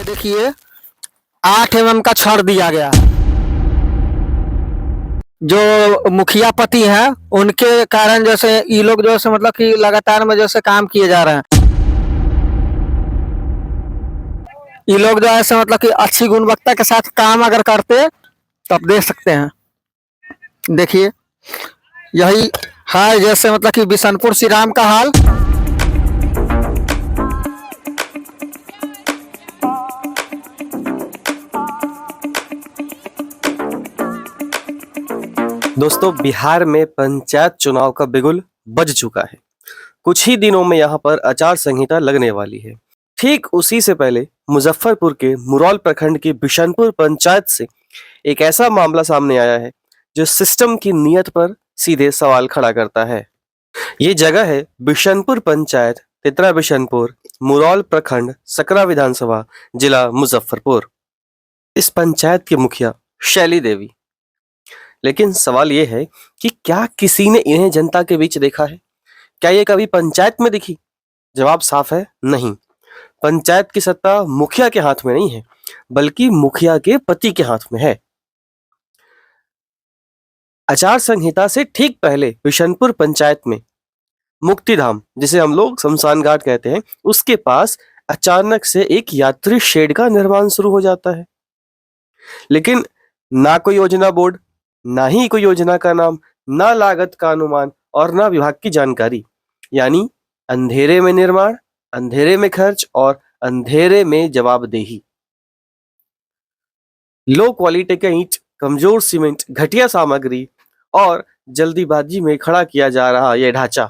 देखिए 8 mm का छड़ दिया गया है। जो मुखिया पति हैं उनके कारण जैसे ये लोग जो है मतलब कि लगातार में जैसे काम किए जा रहे हैं। ये लोग जो है मतलब कि अच्छी गुणवत्ता के साथ काम अगर करते तो आप देख सकते हैं। देखिए यही है जैसे मतलब कि बिशनपुर श्री राम का हाल। दोस्तों, बिहार में पंचायत चुनाव का बिगुल बज चुका है। कुछ ही दिनों में यहाँ पर आचार संहिता लगने वाली है। ठीक उसी से पहले मुजफ्फरपुर के मुरौल प्रखंड की बिशनपुर पंचायत से एक ऐसा मामला सामने आया है जो सिस्टम की नीयत पर सीधे सवाल खड़ा करता है। ये जगह है बिशनपुर पंचायत, तितरा बिशनपुर, मुरौल प्रखंड, सकरा विधानसभा, जिला मुजफ्फरपुर। इस पंचायत की मुखिया शैली देवी। लेकिन सवाल ये है कि क्या किसी ने इन्हें जनता के बीच देखा है? क्या ये कभी पंचायत में दिखी? जवाब साफ है, नहीं। पंचायत की सत्ता मुखिया के हाथ में नहीं है, बल्कि मुखिया के पति के हाथ में है। आचार संहिता से ठीक पहले बिशनपुर पंचायत में मुक्तिधाम, जिसे हम लोग शमशान घाट कहते हैं, उसके पास अचानक से एक यात्री शेड का निर्माण शुरू हो जाता है। लेकिन ना कोई योजना बोर्ड, ना ही कोई योजना का नाम, ना लागत का अनुमान और ना विभाग की जानकारी। यानी अंधेरे में निर्माण, अंधेरे में खर्च और अंधेरे में जवाबदेही। लो क्वालिटी का ईंट, कमजोर सीमेंट, घटिया सामग्री और जल्दीबाजी में खड़ा किया जा रहा यह ढांचा।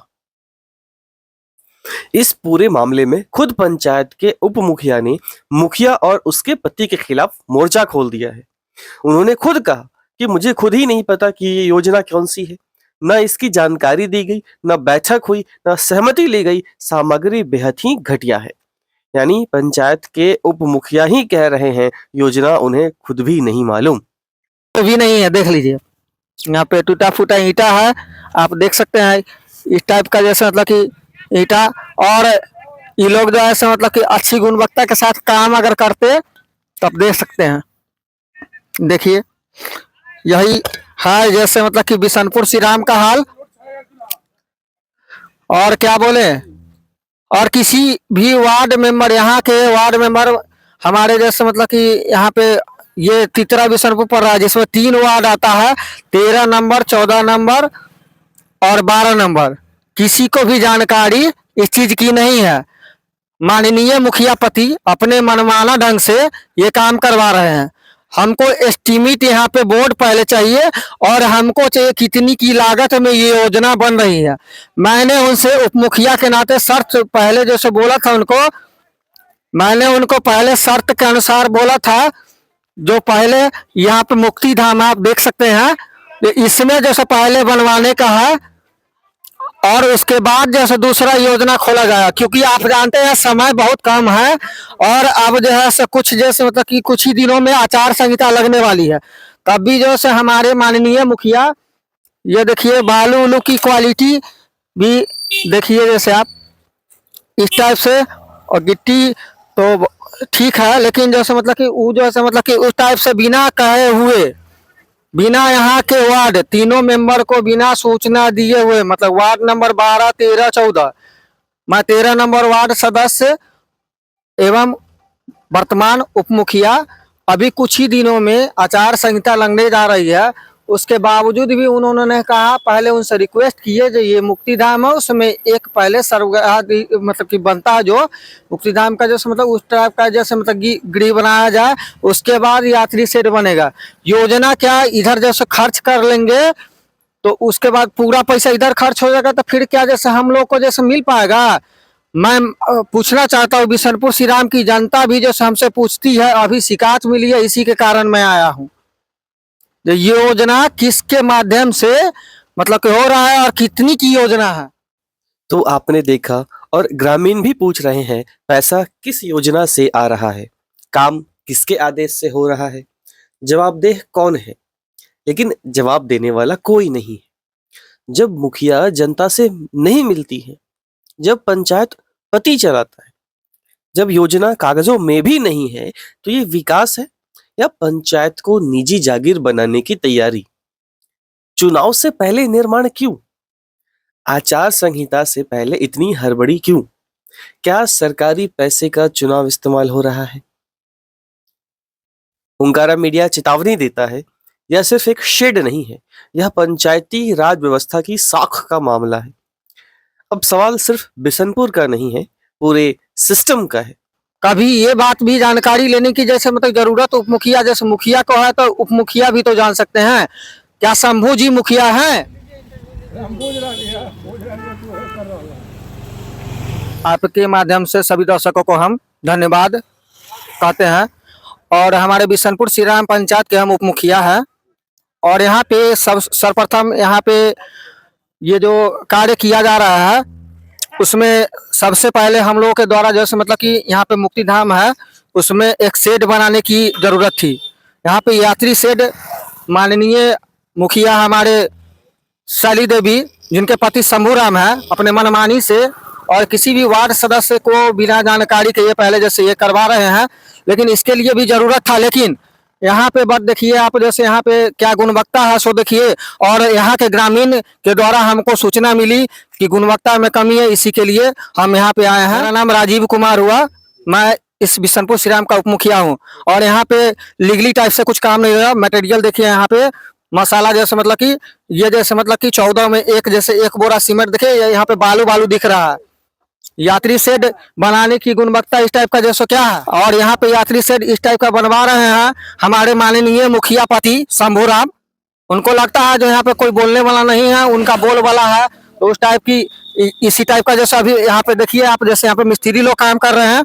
इस पूरे मामले में खुद पंचायत के उप मुखिया ने मुखिया और उसके पति के खिलाफ मोर्चा खोल दिया है। उन्होंने खुद कहा कि मुझे खुद ही नहीं पता कि ये योजना कौन सी है, न इसकी जानकारी दी गई, न बैठक हुई, न सहमति ली गई, सामग्री बेहद ही घटिया है। यानी पंचायत के उप मुखिया ही कह रहे हैं योजना उन्हें खुद भी नहीं मालूम। तो भी नहीं है, देख लीजिए यहाँ पे टूटा फूटा ईंटा है, आप देख सकते हैं इस टाइप का जैसे मतलब कि ईंटा। और ये लोग जो है मतलब कि अच्छी गुणवत्ता के साथ काम अगर करते तो आप देख सकते हैं। देखिए यही है जैसे मतलब कि बिशनपुर श्री राम का हाल। और क्या बोले, और किसी भी वार्ड मेंबर, यहाँ के वार्ड मेंबर हमारे जैसे मतलब कि यहाँ पे ये तितरा बिशनपुर पड़ रहा है, जिसमें 3 वार्ड आता है, 13 नंबर, 14 नंबर और 12 नंबर। किसी को भी जानकारी इस चीज की नहीं है। माननीय मुखिया पति अपने मनमाना ढंग से ये काम करवा रहे हैं। हमको एस्टीमेट यहाँ पे बोर्ड पहले चाहिए और हमको चाहिए कितनी की लागत में ये योजना बन रही है। मैंने उनसे उप मुखिया के नाते शर्त पहले जैसे बोला था उनको, मैंने उनको पहले शर्त के अनुसार बोला था। जो पहले यहाँ पे मुक्तिधाम आप देख सकते हैं, इसमें जैसे पहले बनवाने का है और उसके बाद जैसे दूसरा योजना खोला जाएगा, क्योंकि आप जानते हैं समय बहुत कम है और अब जो है कुछ जैसे मतलब कि कुछ ही दिनों में आचार संहिता लगने वाली है। तब भी जो है हमारे माननीय मुखिया, ये देखिए बालू उलू की क्वालिटी भी देखिए जैसे आप इस टाइप से, और गिट्टी तो ठीक है, लेकिन जैसे मतलब कि वो जैसे मतलब कि उस टाइप से बिना कहे हुए, बिना यहाँ के वार्ड तीनों मेंबर को बिना सूचना दिए हुए, मतलब वार्ड नंबर 12, 13, 14, मैं 13 नंबर वार्ड सदस्य एवं वर्तमान उप मुखिया। अभी कुछ ही दिनों में आचार संहिता लगने जा रही है, उसके बावजूद भी उन्होंने कहा, पहले उनसे रिक्वेस्ट किए जो ये मुक्तिधाम है उसमें एक पहले सर्वग्राह मतलब कि बनता है जो मुक्तिधाम का जैसे मतलब उस टाइप का जैसे मतलब गृह बनाया जाए, उसके बाद यात्री शेड बनेगा। योजना क्या इधर जैसे खर्च कर लेंगे तो उसके बाद पूरा पैसा इधर खर्च हो जाएगा, तो फिर क्या जैसे हम लोग को जैसे मिल पाएगा। मैं पूछना चाहता हूँ, बिशनपुर श्री राम की जनता भी जो हमसे पूछती है, अभी शिकायत मिली है, इसी के कारण मैं आया हूँ। योजना किसके माध्यम से मतलब कि हो रहा है और कितनी की योजना है। तो आपने देखा, और ग्रामीण भी पूछ रहे हैं पैसा किस योजना से आ रहा है, काम किसके आदेश से हो रहा है, जवाबदेह कौन है। लेकिन जवाब देने वाला कोई नहीं है। जब मुखिया जनता से नहीं मिलती है, जब पंचायत पति चलाता है, जब योजना कागजों में भी नहीं है तो ये विकास है या पंचायत को निजी जागीर बनाने की तैयारी? चुनाव से पहले निर्माण क्यों? आचार संहिता से पहले इतनी हड़बड़ी क्यों? क्या सरकारी पैसे का चुनाव इस्तेमाल हो रहा है? हुंगारा मीडिया चेतावनी देता है यह सिर्फ एक शेड नहीं है, यह पंचायती राज व्यवस्था की साख का मामला है। अब सवाल सिर्फ बिशनपुर का नहीं है, पूरे सिस्टम का है। कभी ये बात भी जानकारी लेने की जैसे मतलब जरूरत उप मुखिया जैसे मुखिया को है तो उप मुखिया भी तो जान सकते हैं। क्या शंभू जी मुखिया हैं? आपके माध्यम से सभी दर्शकों को हम धन्यवाद कहते हैं। और हमारे बिशनपुर श्री राम पंचायत के हम उप मुखिया हैं और यहाँ पे सर्वप्रथम यहाँ पे ये जो कार्य किया जा रहा है उसमें सबसे पहले हम लोगों के द्वारा जैसे मतलब कि यहाँ पे मुक्ति धाम है उसमें एक शेड बनाने की जरूरत थी। यहाँ पे यात्री शेड माननीय मुखिया हमारे शैली देवी जिनके पति शंभू राम है अपने मनमानी से और किसी भी वार्ड सदस्य को बिना जानकारी के ये पहले जैसे ये करवा रहे हैं, लेकिन इसके लिए भी जरूरत था। लेकिन यहाँ पे बट देखिए आप जैसे यहाँ पे क्या गुणवत्ता है सो देखिए। और यहाँ के ग्रामीण के द्वारा हमको सूचना मिली कि गुणवत्ता में कमी है, इसी के लिए हम यहाँ पे आए हैं। मेरा नाम राजीव कुमार हुआ, मैं इस बिशनपुर श्री राम का उप मुखिया हूँ और यहाँ पे लीगली टाइप से कुछ काम नहीं हो रहा। मटेरियल देखिए यहाँ पे मसाला जैसे मतलब कि ये जैसे मतलब कि 14 में एक जैसे एक बोरा सीमेंट दिखे, यहाँ पे बालू बालू दिख रहा है। यात्री शेड बनाने की गुणवत्ता इस टाइप का जैसे क्या है और यहाँ पे यात्री शेड इस टाइप का बनवा रहे हैं हमारे माननीय मुखिया पति शंभू राम। उनको लगता है जो यहाँ पे कोई बोलने वाला नहीं है, उनका बोल वाला है, तो उस टाइप की इसी टाइप का जैसा अभी यहाँ पे देखिए आप जैसे यहाँ पे मिस्त्री लोग काम कर रहे हैं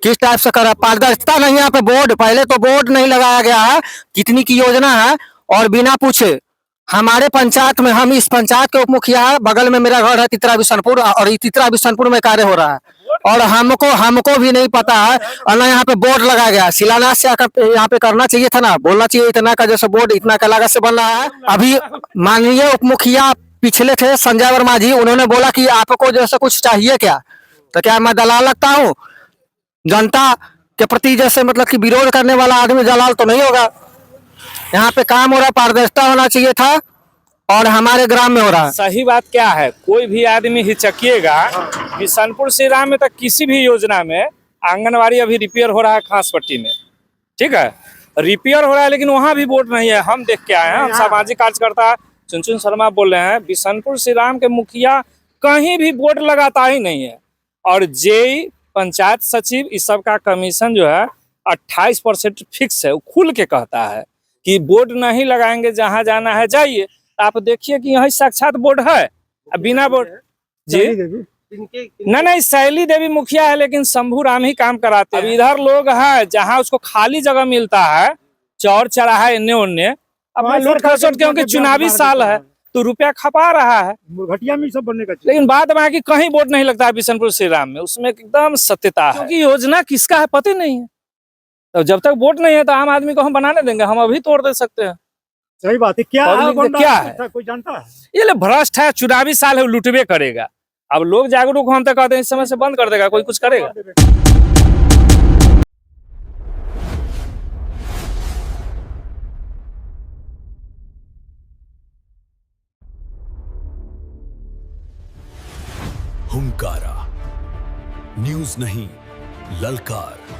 किस टाइप से कर रहा है। पारदर्शिता नहीं है यहाँ पे। बोर्ड पहले तो बोर्ड नहीं लगाया गया है कितनी की योजना है और बिना पूछे हमारे पंचायत में, हम इस पंचायत के उप मुखिया है, बगल में मेरा घर है तितरा बिशनपुर और तितरा बिशनपुर में कार्य हो रहा है और हमको भी नहीं पता है और ना यहाँ पे बोर्ड लगाया गया। शिलान्यास यहाँ पे करना चाहिए था ना, बोलना चाहिए इतना का जैसे बोर्ड इतना का लागत से बन रहा है। अभी माननीय उप मुखिया पिछले थे संजय वर्मा जी, उन्होंने बोला कि आपको जैसे कुछ चाहिए क्या, तो क्या मैं दलाल लगता हूँ? जनता के प्रति जैसे मतलब कि विरोध करने वाला आदमी दलाल तो नहीं होगा। यहाँ पे काम हो रहा, पारदर्शिता होना चाहिए था और हमारे ग्राम में हो रहा है। सही बात क्या है, कोई भी आदमी हिचकिएगा। बिशनपुर श्री राम में तक किसी भी योजना में आंगनवाड़ी अभी रिपेयर हो रहा है खासपट्टी में, ठीक है, रिपेयर हो रहा है, लेकिन वहाँ भी बोर्ड नहीं है। हम देख के आए हैं, हम सामाजिक कार्यकर्ता चुनचुन शर्मा बोल रहे हैं, बिशनपुर श्री राम के मुखिया कहीं भी बोर्ड लगाता ही नहीं है। और जेई पंचायत सचिव इस सब का कमीशन जो है 28% फिक्स है, वो खुल के कहता है कि बोर्ड नहीं लगाएंगे, जहां जाना है जाइए। आप देखिए कि यहाँ साक्षात बोर्ड है, बिना बोर्ड जी नहीं शैली देवी मुखिया है, लेकिन शंभू राम ही काम कराते हैं। अब इधर लोग है जहाँ उसको खाली जगह मिलता है, चौर चढ़ा इन्ने उन्ने, अपना लूट खसोट, क्योंकि चुनावी साल है तो रुपया खपा रहा है घटिया में सब बनने का। लेकिन बाद में कि कहीं बोर्ड नहीं लगता है बिशनपुर श्री राम में, उसमें एकदम सत्यता है, क्योंकि योजना किसका है पता नहीं है। तो जब तक वोट नहीं है तो आम आदमी को हम बनाने देंगे? हम अभी तोड़ दे सकते हैं। सही बात है। क्या क्या है कोई जानता है? ये ले भ्रष्ट है, चुनावी साल है, लुटवे करेगा। अब लोग जागरूक हम तक कहते हैं इस समय से बंद कर देगा, कोई कुछ करेगा? हुंकारा न्यूज नहीं, ललकार।